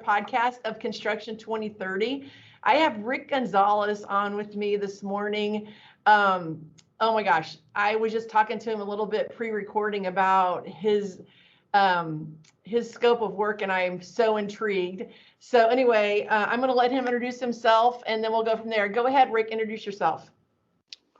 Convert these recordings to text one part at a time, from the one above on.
podcast of Construction 2030. I have Rick Gonzalez on with me this morning. Oh my gosh, I was just talking to him a little bit pre-recording about his scope of work, and I'm so intrigued. So anyway, I'm going to let him introduce himself, and then we'll go from there. Go ahead, Rick, introduce yourself.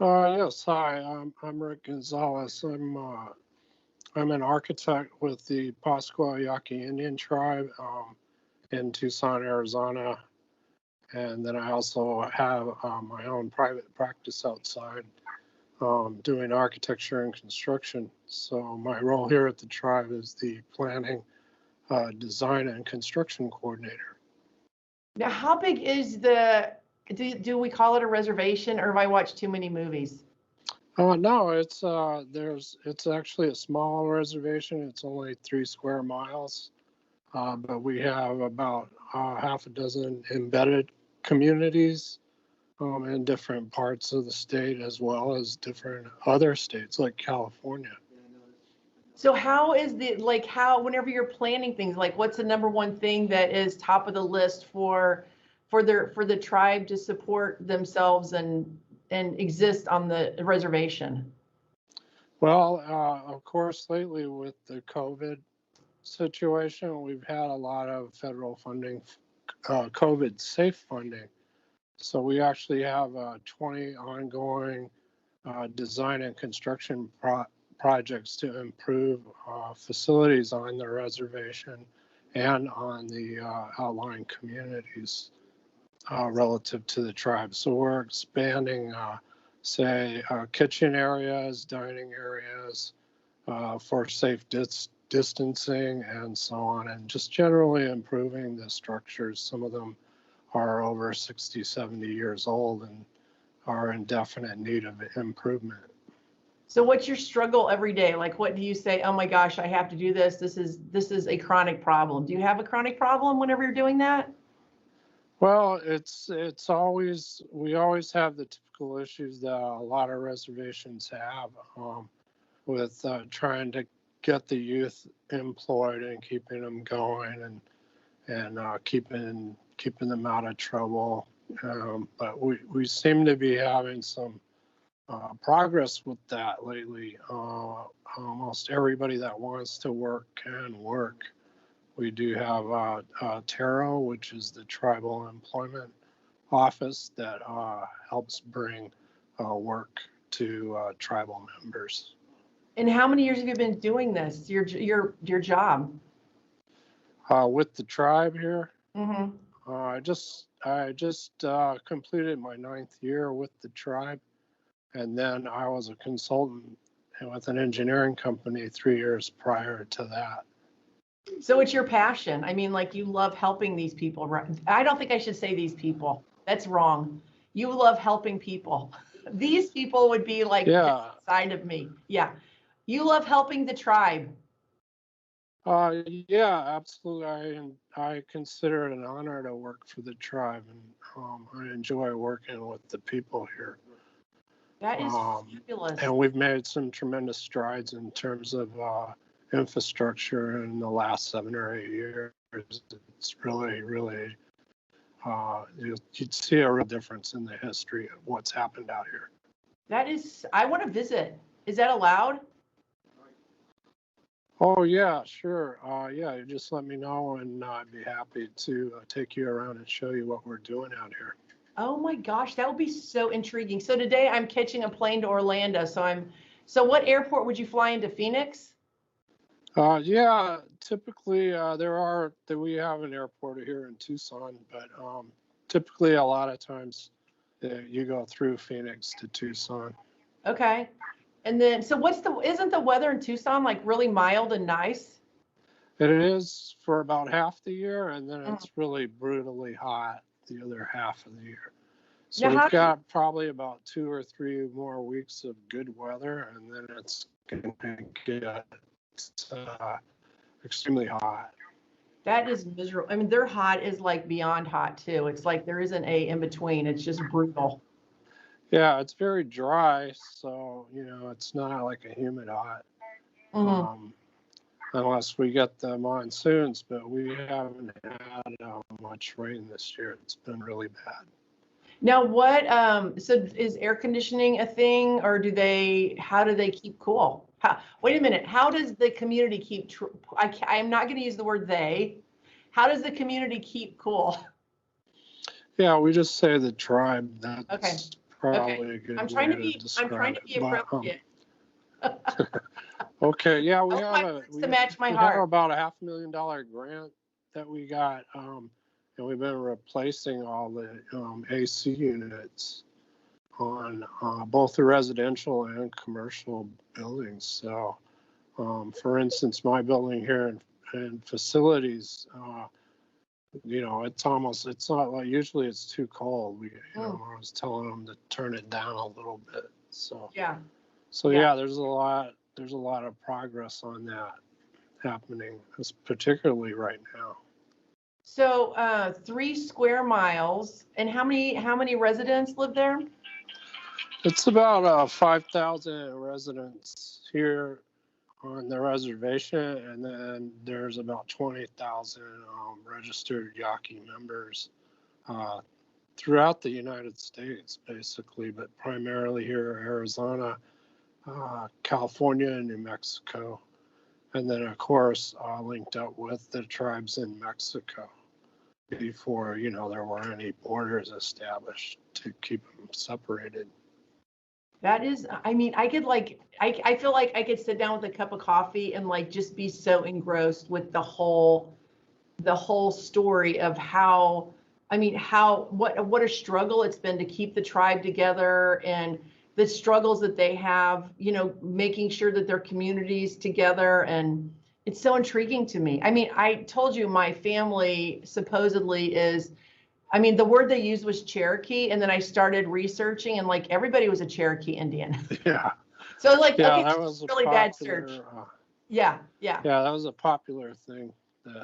Yes, hi, I'm Rick Gonzalez. I'm an architect with the Pascua Yaqui Indian Tribe in Tucson, Arizona. And then I also have my own private practice outside doing architecture and construction. So my role here at the tribe is the planning, design, and construction coordinator. Now, how big is do we call it a reservation, or have I watched too many movies? No, it's actually a small reservation. It's only 3 square miles, but we have about half a dozen embedded communities in different parts of the state, as well as different other states like California. So how is whenever you're planning things, like what's the number one thing that is top of the list for the tribe to support themselves and exist on the reservation? Well, of course, lately with the COVID situation, we've had a lot of federal funding, COVID safe funding. So we actually have 20 ongoing design and construction projects to improve facilities on the reservation and on the outlying communities relative to the tribe. So we're expanding, kitchen areas, dining areas for safe distancing and so on, and just generally improving the structures. Some of them are over 60, 70 years old and are in definite need of improvement. So what's your struggle every day? Like, what do you say, oh my gosh, I have to do this. This is a chronic problem. Do you have a chronic problem whenever you're doing that? Well, we always have the typical issues that a lot of reservations have with trying to get the youth employed and keeping them going and keeping them out of trouble. But we seem to be having some progress with that lately. Almost everybody that wants to work can work. We do have TARO, which is the Tribal Employment Office that helps bring work to tribal members. And how many years have you been doing this? Your job? With the tribe here, Mm-hmm. I just completed my 9th year with the tribe, and then I was a consultant with an engineering company 3 years prior to that. So it's your passion. I mean, like, you love helping these people, right? I don't think I should say these people. That's wrong. You love helping people. These people would be like this side of me. Yeah. You love helping the tribe. Yeah, absolutely. I consider it an honor to work for the tribe, and I enjoy working with the people here. That is fabulous. And we've made some tremendous strides in terms of infrastructure in the last 7 or 8 years. It's really, really, you'd see a real difference in the history of what's happened out here. I want to visit. Is that allowed? Oh, yeah, sure. Yeah, you just let me know, and I'd be happy to take you around and show you what we're doing out here. Oh my gosh, that would be so intriguing. So today I'm catching a plane to Orlando. So what airport would you fly into? Phoenix? Yeah, typically we have an airport here in Tucson, but typically a lot of times you go through Phoenix to Tucson. Okay. And then, so isn't the weather in Tucson like really mild and nice? It is for about half the year, and then it's really brutally hot the other half of the year. So we've got probably about 2 or 3 more weeks of good weather, and then it's going to get extremely hot. That is miserable. I mean, their hot is like beyond hot too. It's like there isn't a in between. It's just brutal. Yeah, it's very dry, so it's not like a humid hot. unless we get the monsoons, but we haven't had much rain this year. It's been really bad. Now, what, so is air conditioning a thing, or how do they keep cool? Wait a minute, how does the community keep, I'm not going to use the word they. How does the community keep cool? Yeah, we just say the tribe. That's Okay. probably a good I'm trying way to be, to I'm trying describe to be it. But, appropriate. okay, yeah, I want my words to match my we heart. have about a $500,000 grant that we got, and we've been replacing all the AC units on both the residential and commercial buildings. So, for instance, my building here in facilities, it's not like, usually it's too cold. I was telling them to turn it down a little bit. So Yeah. yeah, there's a lot of progress on that happening, particularly right now. So 3 square miles, and how many residents live there? It's about 5,000 residents here on the reservation, and then there's about 20,000 registered Yaqui members throughout the United States, basically, but primarily here in Arizona, California, and New Mexico. And then, of course, linked up with the tribes in Mexico before, there were any borders established to keep them separated. That is, I mean, I could I feel like I could sit down with a cup of coffee and just be so engrossed with the whole story of how, what a struggle it's been to keep the tribe together, and the struggles that they have, making sure that their community's together. And it's so intriguing to me. I mean, I told you my family supposedly is, the word they used was Cherokee, and then I started researching, and everybody was a Cherokee Indian. Yeah. So yeah, okay, that was a really popular, bad search. Yeah. Yeah, that was a popular thing.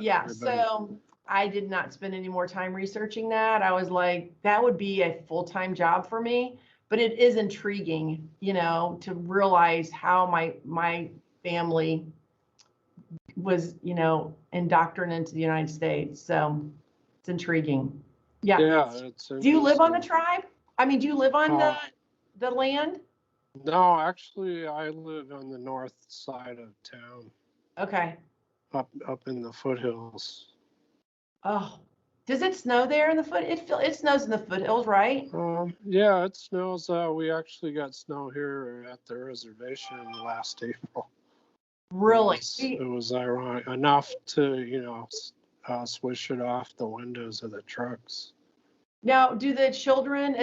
Yeah. So I did not spend any more time researching that. I was like, that would be a full-time job for me, but it is intriguing, to realize how my family was, indoctrinated into the United States. So it's intriguing. Yeah. Yeah, it's Do you live on the interesting. tribe? Do you live on the land? No, actually, I live on the north side of town. Okay. Up in the foothills. Oh, does it snow there in the it snows in the foothills, right? Yeah, it snows. We actually got snow here at the reservation last April. Really? It was ironic enough to, swish it off the windows of the trucks. Now, do the children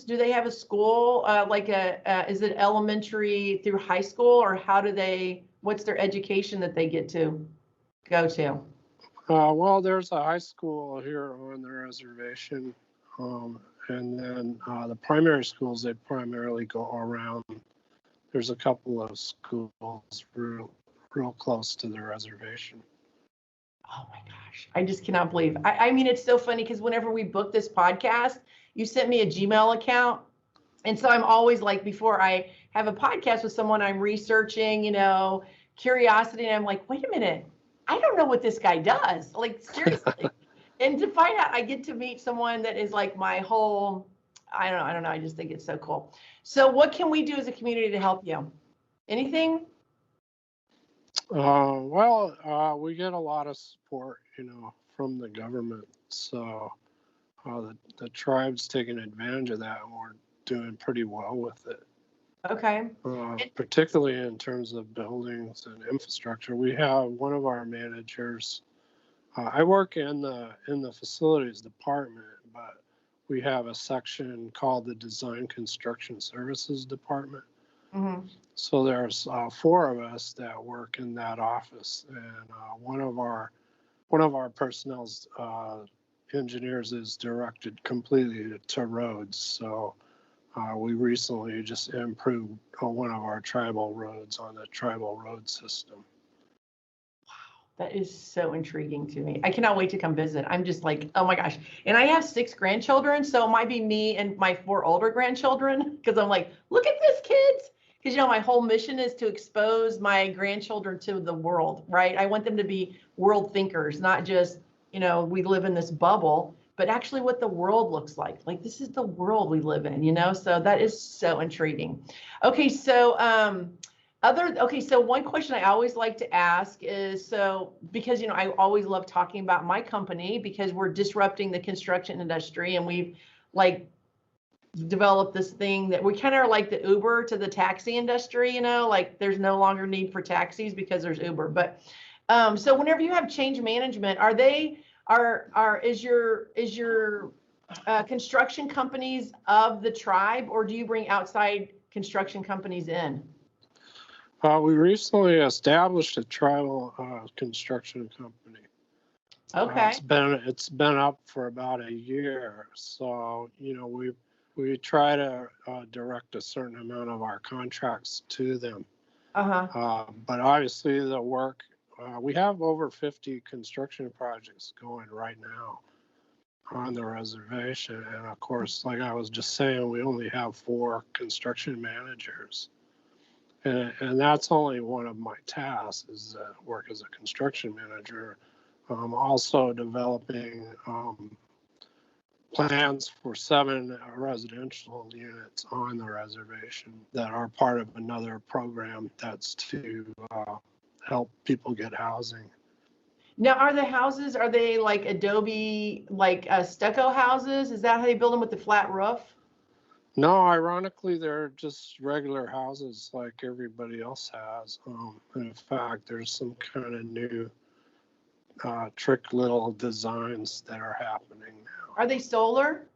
do they have a school, is it elementary through high school, or what's their education that they get to go to? Well, there's a high school here on the reservation, and then the primary schools, they primarily go around. There's a couple of schools real close to the reservation. Oh my gosh, I just cannot believe. It's so funny because whenever we book this podcast, you sent me a Gmail account. And so I'm always like, before I have a podcast with someone, I'm researching, curiosity. And I'm like, wait a minute, I don't know what this guy does. Seriously. And to find out, I get to meet someone that is like my whole, I don't know. I just think it's so cool. So what can we do as a community to help you? Anything? Well, we get a lot of support, from the government. So the tribe's taking advantage of that, and we're doing pretty well with it. Okay. Particularly in terms of buildings and infrastructure. We have one of our managers. I work in the facilities department, but we have a section called the Design Construction Services Department. Mm-hmm. So there's 4 of us that work in that office, and one of our personnel's engineers is directed completely to roads. So we recently just improved one of our tribal roads on the tribal road system. That is so intriguing to me. I cannot wait to come visit. I'm just like, oh my gosh. And I have 6 grandchildren, so it might be me and my 4 older grandchildren, because I'm like, look at this, kids. because, you know, my whole mission is to expose my grandchildren to the world, right? I want them to be world thinkers, not just, you know, we live in this bubble, but actually what the world looks like. Like, this is the world we live in, you know? So that is so intriguing. Okay, so so one question I always like to ask is, so, because, you know, I always love talking about my company because we're disrupting the construction industry, and we've like developed this thing that we kind of are like the Uber to the taxi industry, you know, like there's no longer need for taxis because there's Uber. But so whenever you have change management, is your construction companies of the tribe, or do you bring outside construction companies in? We recently established a tribal construction company. Okay. It's been up for about a year, so you know we try to direct a certain amount of our contracts to them. But obviously the work, we have over 50 construction projects going right now on the reservation, and of course, like I was just saying, we only have 4 construction managers. And that's only one of my tasks, is work as a construction manager. Also developing plans for 7 residential units on the reservation that are part of another program that's to help people get housing. Now, are the houses, are they like adobe, like stucco houses? Is that how they build them with the flat roof? No, ironically, they're just regular houses like everybody else has. In fact, there's some kind of new trick little designs that are happening now. Are they solar?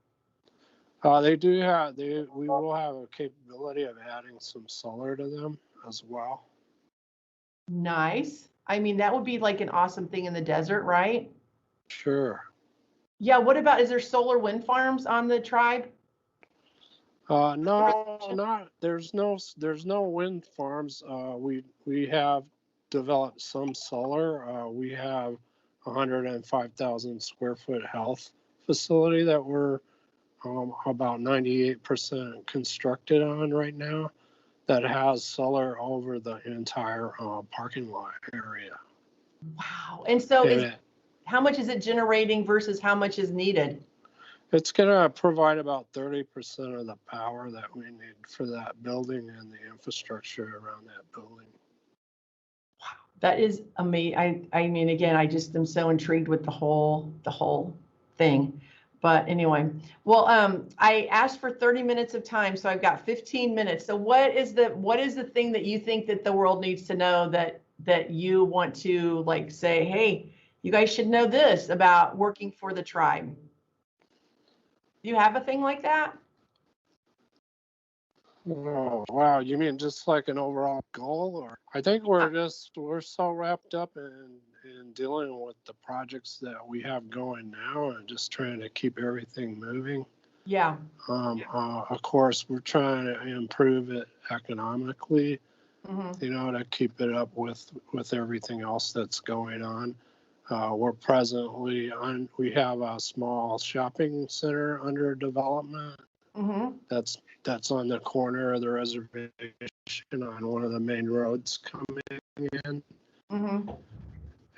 They do have, we will have a capability of adding some solar to them as well. Nice. I mean, that would be like an awesome thing in the desert, right? Sure. Yeah. What about, is there solar wind farms on the tribe? No, not, there's no wind farms. We have developed some solar. We have 105,000 square foot health facility that we're about 98% constructed on right now, that has solar over the entire parking lot area. Wow. And so how much is it generating versus how much is needed? It's going to provide about 30% of the power that we need for that building and the infrastructure around that building. Wow. That is amazing. I mean, again, I just am so intrigued with the whole thing. But anyway, well, I asked for 30 minutes of time, so I've got 15 minutes. So what is the thing that you think that the world needs to know, that you want to like say, hey, you guys should know this about working for the tribe? Do you have a thing like that? Oh, wow. You mean just like an overall goal? Or I think we're so wrapped up in dealing with the projects that we have going now and just trying to keep everything moving. Yeah. Of course, we're trying to improve it economically, you know, to keep it up with everything else that's going on. We have a small shopping center under development. That's on the corner of the reservation on one of the main roads coming in.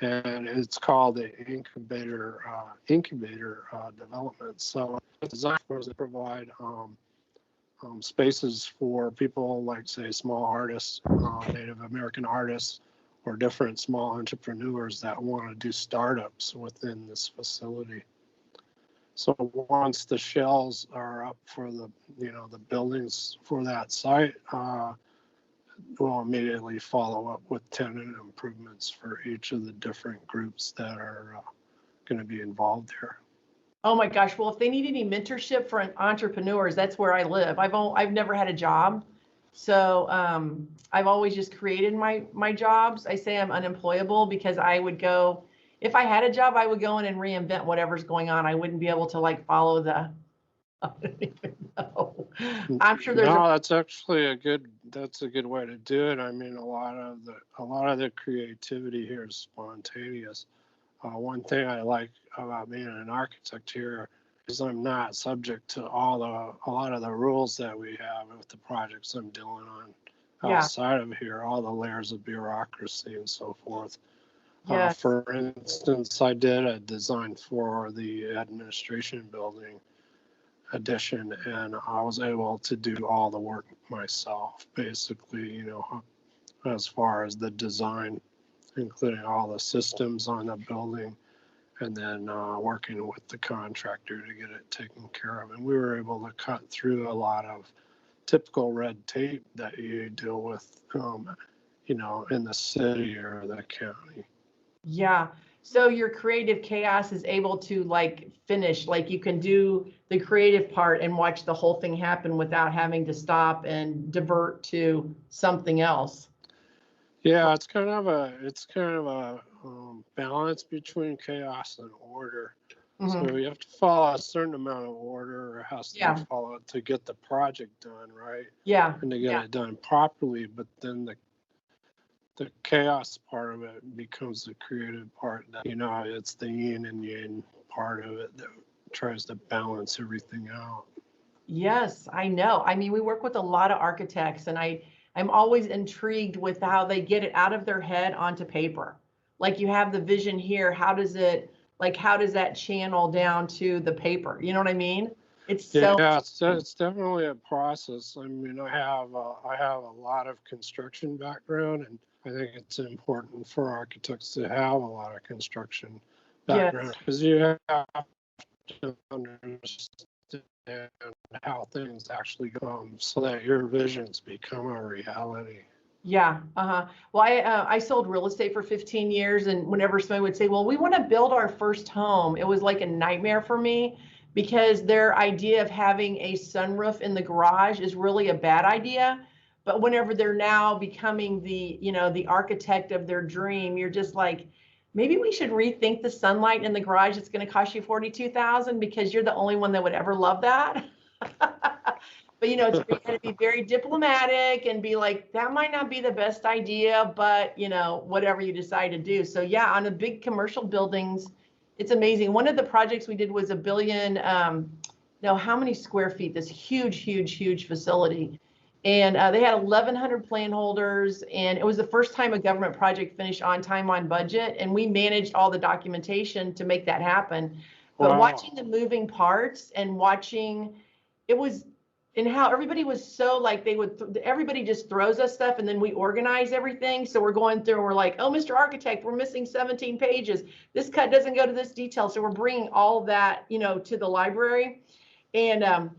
And it's called the incubator development. So it's designed to provide spaces for people like, say, small artists, Native American artists, or different small entrepreneurs that want to do startups within this facility. So once the shells are up for the buildings for that site, we'll immediately follow up with tenant improvements for each of the different groups that are going to be involved here. Oh my gosh. Well, if they need any mentorship for entrepreneurs, that's where I live. I've never had a job. So I've always just created my jobs. I say I'm unemployable because I would go, if I had a job, I would go in and reinvent whatever's going on. I wouldn't be able to like follow the, I don't even know. I'm sure there's that's actually a good way to do it. I mean, a lot of the creativity here is spontaneous. One thing I like about being an architect here is I'm not subject to a lot of the rules that we have with the projects I'm dealing on. Yeah. outside of here, all the layers of bureaucracy and so forth. Yes. For instance, I did a design for the administration building addition, and I was able to do all the work myself, basically, as far as the design, including all the systems on the building, and then working with the contractor to get it taken care of. And we were able to cut through a lot of typical red tape that you deal with, in the city or the county. Yeah. So your creative chaos is able to like finish, like you can do the creative part and watch the whole thing happen without having to stop and divert to something else. Yeah, it's kind of a balance between chaos and order. Mm-hmm. So you have to follow a certain amount of order, or has to be followed to get the project done, right? Yeah. And to get it done properly. But then the chaos part of it becomes the creative part. That, it's the yin and yang part of it that tries to balance everything out. Yes, I know. I mean, we work with a lot of architects, and I'm always intrigued with how they get it out of their head onto paper. Like you have the vision here, how does that channel down to the paper? You know what I mean? It's so Yeah, it's definitely a process. I mean, I have a lot of construction background, and I think it's important for architects to have a lot of construction background, yes. because you have to understand how things actually go, so that your visions become a reality. Yeah. Uh-huh. Well, I sold real estate for 15 years, and whenever somebody would say, "Well, we want to build our first home," it was like a nightmare for me because their idea of having a sunroof in the garage is really a bad idea. But whenever they're now becoming the architect of their dream, you're just like, maybe we should rethink the sunlight in the garage. It's going to cost you 42,000 because you're the only one that would ever love that. But you got to be very diplomatic and be like, that might not be the best idea, but whatever you decide to do. So yeah, on the big commercial buildings, it's amazing. One of the projects we did was a billion, no, how many square feet? This huge, huge, huge facility. And they had 1,100 plan holders, and it was the first time a government project finished on time, on budget, and we managed all the documentation to make that happen. But Wow. watching the moving parts and watching, it was, and how everybody was so like everybody just throws us stuff and then we organize everything. So we're going through and we're like, oh, Mr. Architect, we're missing 17 pages. This cut doesn't go to this detail. So we're bringing all of that, to the library. And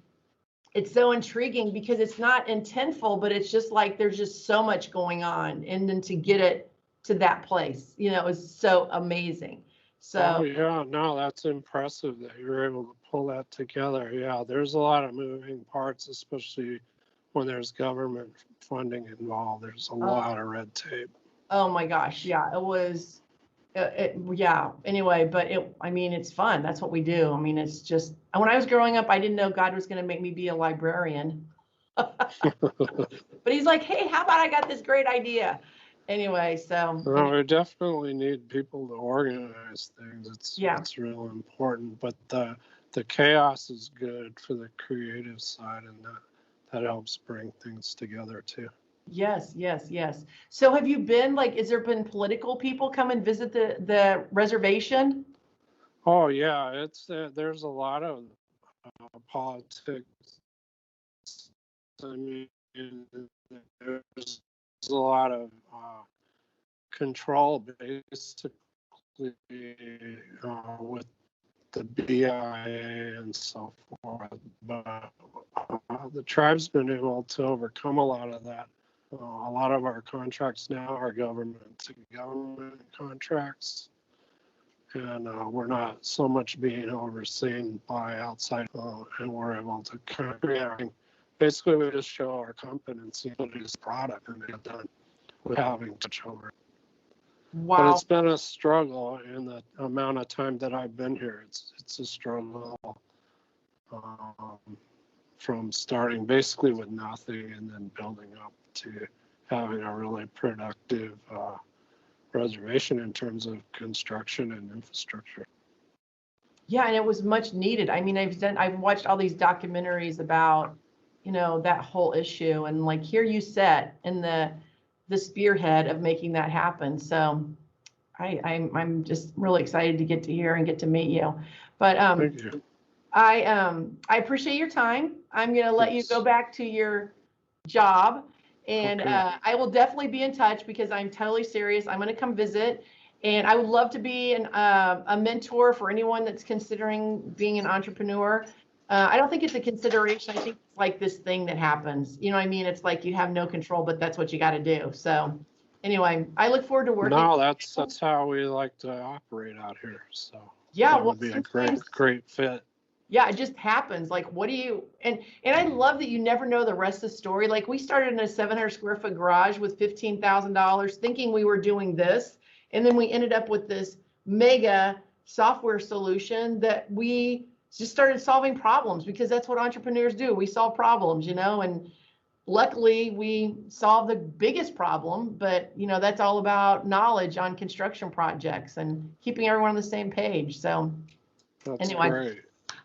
it's so intriguing because it's not intentful, but it's just like there's just so much going on. And then to get it to that place, is so amazing. So Oh yeah, no, that's impressive that you're able to pull that together. Yeah, there's a lot of moving parts, especially when there's government funding involved. There's a lot of red tape. oh my gosh, yeah, it was. Yeah. Anyway, but I mean, it's fun. That's what we do. I mean, it's just, when I was growing up, I didn't know God was going to make me be a librarian. But he's like, hey, how about I got this great idea? Anyway, so. Well, we definitely need people to organize things. It's real important. But the chaos is good for the creative side, and that helps bring things together too. Yes, yes, yes. So have you been has there been political people come and visit the reservation? Oh yeah, there's a lot of politics. I mean, there's a lot of control, basically, with the BIA and so forth. But the tribe's been able to overcome a lot of that. A lot of our contracts now are government contracts, and we're not so much being overseen by outside, and we're able to create. Basically, we just show our competency to this product and get done without having touch over. Wow. But it's been a struggle in the amount of time that I've been here. It's a struggle from starting basically with nothing and then building up to having a really productive reservation in terms of construction and infrastructure. Yeah, and it was much needed. I mean, I've watched all these documentaries about, you know, that whole issue. And like here you sat in the spearhead of making that happen. So I'm just really excited to get to hear and get to meet you. But Thank you. I appreciate your time. I'm going to let you go back to your job, and Okay. I will definitely be in touch because I'm totally serious. I'm going to come visit, and I would love to be a mentor for anyone that's considering being an entrepreneur. I don't think it's a consideration. I think it's like this thing that happens. You know what I mean? It's like you have no control, but that's what you got to do. So anyway, I look forward to working. No, that's how we like to operate out here. So Yeah, that well, would be a sometimes great fit. yeah, it just happens. Like, what do you, and I love that you never know the rest of the story. Like, we started in a 700 square foot garage with $15,000 thinking we were doing this. And then we ended up with this mega software solution that we just started solving problems because that's what entrepreneurs do. We solve problems, you know, and luckily we solved the biggest problem, but you know, that's all about knowledge on construction projects and keeping everyone on the same page. So That's anyway. great.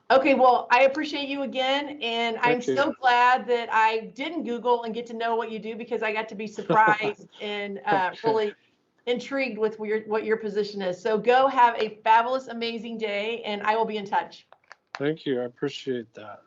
Okay, well, I appreciate you again, and I'm Thank you. so glad that I didn't Google and get to know what you do because I got to be surprised and really intrigued with what your position is. So go have a fabulous, amazing day, and I will be in touch. Thank you. I appreciate that.